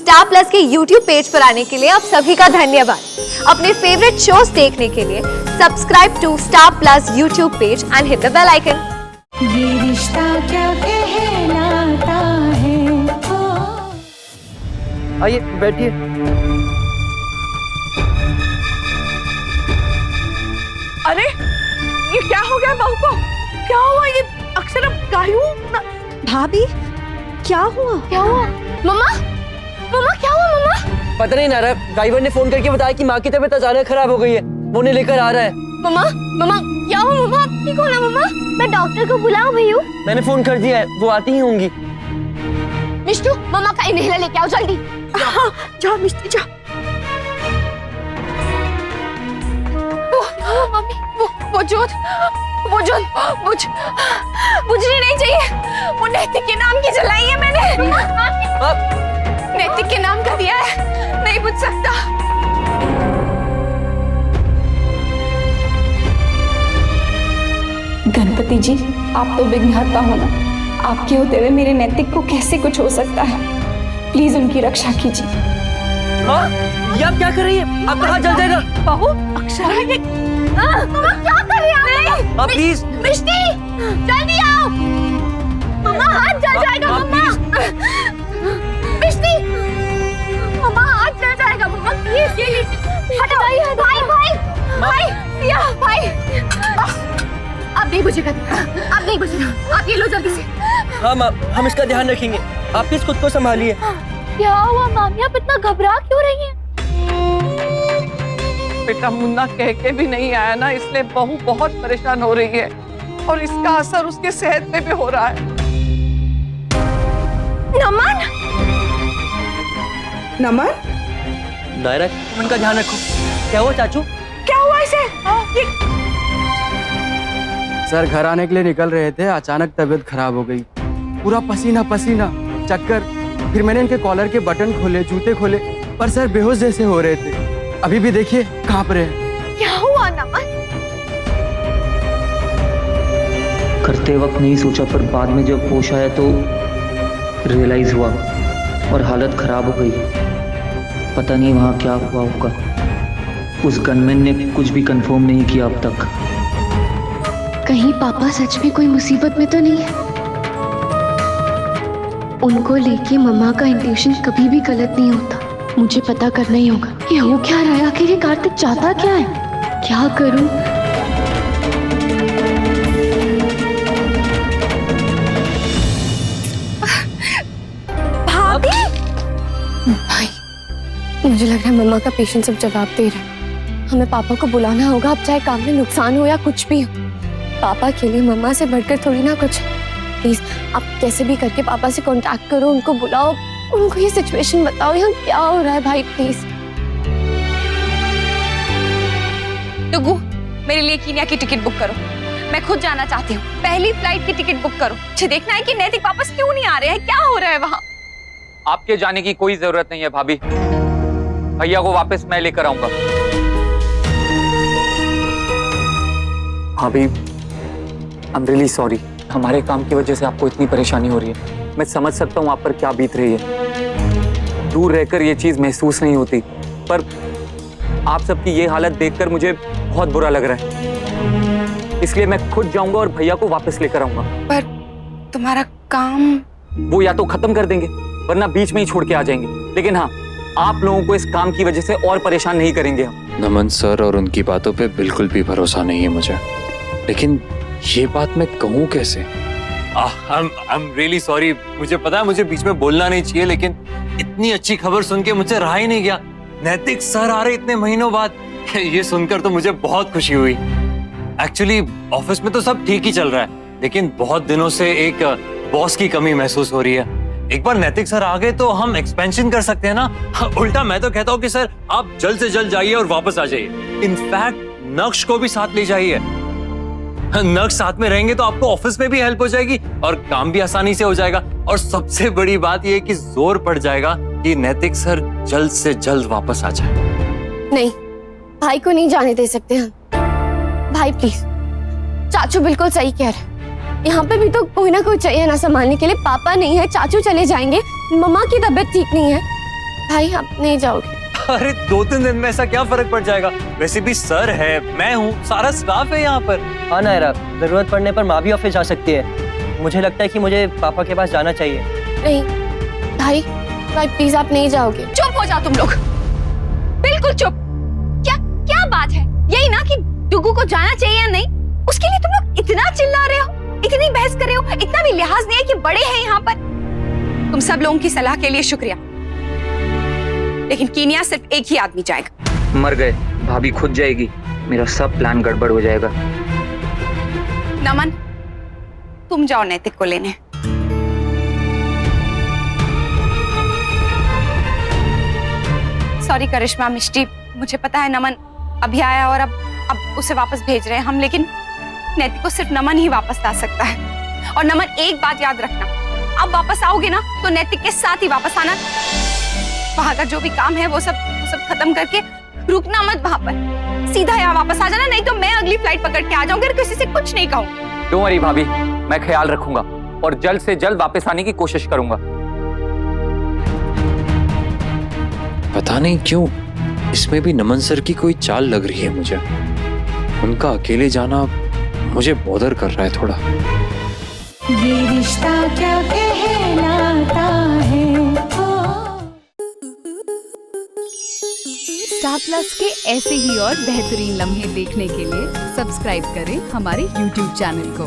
Star plus के YouTube page पर आने के लिए आप सभी का धन्यवाद। अपने फेवरेट शोज देखने के लिए subscribe to Star Plus YouTube page and hit the bell icon. ये रिश्ता क्या कहलाता है। आइए बैठिए। अरे ये क्या हो गया बहू को? क्या हुआ? ये अक्षरम गायू भाभी क्या हुआ? क्या हुआ? मम्मा मम्मा क्या हुआ? मम्मा पता नहीं नारा, ड्राइवर ने फोन करके बताया कि माँ की तबीयत अचानक खराब हो गई है, वो उन्हें लेकर आ रहा है। मम्मा मम्मा क्या हुआ? मम्मा आप ठीक हो ना? मम्मा मैं डॉक्टर को बुलाऊं भैया? मैंने फोन कर दिया है, वो आती ही होंगी। मिष्टू मम्मा का इनहेलर लेके आओ जल्दी। हाँ जाओ मिष्टी जाओ। मम्मी वो जोत बुझनी नहीं चाहिए। वो नैतिक के नाम की जलाई है मैंने। नैतिक के नाम का दिया है, नहीं बुझ सकता। गणपति जी आप तो विघ्नहर्ता हो ना, आपके होते हुए मेरे नैतिक को कैसे कुछ हो सकता है? प्लीज उनकी रक्षा कीजिए। माँ ये आप क्या कर रही है? आपका हाथ जल जाएगा। बहू अक्षरा ये मम्मा क्या कर रही है? आप प्लीज। मिष्टी जल्दी आओ। मम्मा हाथ जल जाएगा। मम्मा मिष्टी मम्मा हाथ जल जाएगा। मम्मा प्लीज हटो। भाई अब नहीं बुझेगा, अब नहीं बुझेगा। आप ये लो जल्दी से। हाँ माँ, हम इसका ध्यान रखेंगे, आप प्लीज खुद को संभालिए। क्या हुआ मामी, आप इतना घबरा क्यों रही हैं? बेटा मुन्ना कह के भी नहीं आया ना, इसलिए बहू बहुत परेशान हो रही है और इसका असर उसके सेहत पे भी हो रहा है। नमन नायरा उनका ध्यान रखो। क्या हुआ चाचू? क्या हुआ इसे? ये सर घर आने के लिए निकल रहे थे, अचानक तबीयत खराब हो गई, पूरा पसीना पसीना, चक्कर। फिर मैंने इनके कॉलर के बटन खोले, जूते खोले, पर सर बेहोश जैसे हो रहे थे। अभी भी देखिए कांप रहे हैं। क्या हुआ नमन? करते वक्त नहीं सोचा, पर बाद में जब होश आया तो रियलाइज हुआ और हालत खराब हो गई। पता नहीं वहाँ क्या हुआ होगा। उस गनमैन ने कुछ भी कंफर्म नहीं किया अब तक। कहीं पापा सच में कोई मुसीबत में तो नहीं है? उनको लेके मम्मा का इंटेंशन कभी भी गलत नहीं होता। मुझे पता करना ही होगा ये हो क्या रहा है। आखिर ये कार्तिक चाहता क्या है? क्या करूं? भाभी भाई मुझे लग रहा है मम्मा का पेशेंट सब जवाब दे रहा है। हमें पापा को बुलाना होगा, अब चाहे काम में नुकसान हो या कुछ भी हो। पापा के लिए मम्मा से बढ़कर थोड़ी ना कुछ। प्लीज आप कैसे भी करके पापा से कांटेक्ट करो, उनको बुलाओ, उनको ये सिचुएशन बताओ, यहाँ क्या हो रहा है भाई प्लीज। टुगु मेरे लिए कीनिया की टिकट बुक करो, मैं खुद जाना चाहती हूँ। पहली फ्लाइट की टिकट बुक करो। मुझे देखना है कि नैतिक वापस क्यों नहीं आ रहे हैं, क्या हो रहा है वहाँ। आपके जाने की कोई जरूरत नहीं है भाभी, भैया को वापस मैं लेकर आऊंगा। भाभी आई एम रियली सॉरी, हमारे काम की वजह से आपको इतनी परेशानी हो रही है। मैं समझ सकता हूँ आप पर क्या बीत रही है। दूर रहकर ये चीज महसूस नहीं होती, पर आप सबकी ये हालत देखकर मुझे बहुत बुरा लग रहा है। इसलिए मैं खुद जाऊंगा और भैया को वापस लेकर आऊंगा। पर तुम्हारा काम? वो या तो खत्म कर देंगे वरना बीच में ही छोड़ के आ जाएंगे। लेकिन हाँ, आप लोगों को इस काम की वजह से और परेशान नहीं करेंगे हम। नमन सर और उनकी बातों पे बिल्कुल भी भरोसा नहीं है मुझे, लेकिन ये बात मैं कहूँ कैसे? I'm really sorry, मुझे पता है मुझे बीच में बोलना नहीं चाहिए, लेकिन इतनी अच्छी खबर सुन के मुझे रहा ही नहीं गया। नैतिक सर आ रहे इतने महीनों बाद, ये सुनकर तो मुझे बहुत खुशी हुई। एक्चुअली ऑफिस में तो सब ठीक ही चल रहा है, लेकिन बहुत दिनों से एक बॉस की कमी महसूस हो रही है। एक बार नैतिक सर आ गए तो हम एक्सपेंशन कर सकते हैं ना। उल्टा मैं तो कहता हूँ कि सर आप जल्द से जल्द जाइए और वापस आ जाइए। इनफैक्ट नक्श को भी साथ ले जाइए। नक्श साथ में रहेंगे तो आपको ऑफिस में भी हेल्प हो जाएगी और काम भी आसानी से हो जाएगा। और सबसे बड़ी बात यह कि जोर पड़ जाएगा कि नैतिक सर जल्द से जल्द वापस आ जाए। नहीं, भाई को नहीं जाने दे सकते हम। भाई प्लीज, चाचू बिल्कुल सही कह रहे हैं। यहाँ पे भी तो कोई ना कोई चाहिए ना संभालने के लिए। पापा नहीं है, चाचू चले जाएंगे, मम्मा की तबीयत ठीक नहीं है। भाई आप नहीं जाओगे? अरे 2-3 दिन में ऐसा क्या फर्क पड़ जाएगा? वैसे भी सर है, मैं हूँ, सारा स्टाफ है यहाँ पर। हाँ नायरा, जरूरत पड़ने पर माँ भी ऑफिस जा सकती है। मुझे लगता है कि मुझे पापा के पास जाना चाहिए। नहीं भाई, भाई प्लीज आप नहीं जाओगे। चुप हो जाओ तुम लोग, बिल्कुल चुप। क्या क्या बात है? यही ना कि डुगू को जाना चाहिए या नहीं, उसके लिए तुम लोग इतना चिल्ला रहे हो, इतनी बहस कर रहे हो, इतना भी लिहाज नहीं है कि बड़े हैं यहाँ पर। तुम सब लोगों की सलाह के लिए शुक्रिया, लेकिन कीनिया सिर्फ एक ही आदमी जाएगा। मर गए, भाभी खुद जाएगी, मेरा सब प्लान गड़बड़ हो जाएगा। नमन, तुम जाओ नैतिक को लेने। सॉरी करिश्मा, मिष्टी, मुझे पता है नमन अभी आया और अब उसे वापस भेज रहे हैं हम, लेकिन नैतिक को सिर्फ नमन ही वापस ला सकता है। और नमन, एक बात याद रखना, अब वापस आओगे ना तो नैतिक के साथ ही वापस आना। वहां का जो भी काम है वो सब खत्म करके रुकना मत वहां पर, सीधा यहाँ वापस आ जाना, नहीं तो मैं अगली फ्लाइट पकड़ के आ जाऊंगी और किसी से कुछ नहीं कहूंगी। डोंट वरी भाभी, मैं ख्याल रखूंगा और जल्द से जल्द वापस आने की कोशिश करूंगा। पता नहीं क्यों इसमें भी नमन सर की कोई चाल लग रही है मुझे। उनका अकेले जाना मुझे बॉदर कर रहा है थोड़ा। ये रिश्ता क्या कहलाता है। स्टार प्लस के ऐसे ही और बेहतरीन लम्हे देखने के लिए सब्सक्राइब करें हमारे YouTube चैनल को।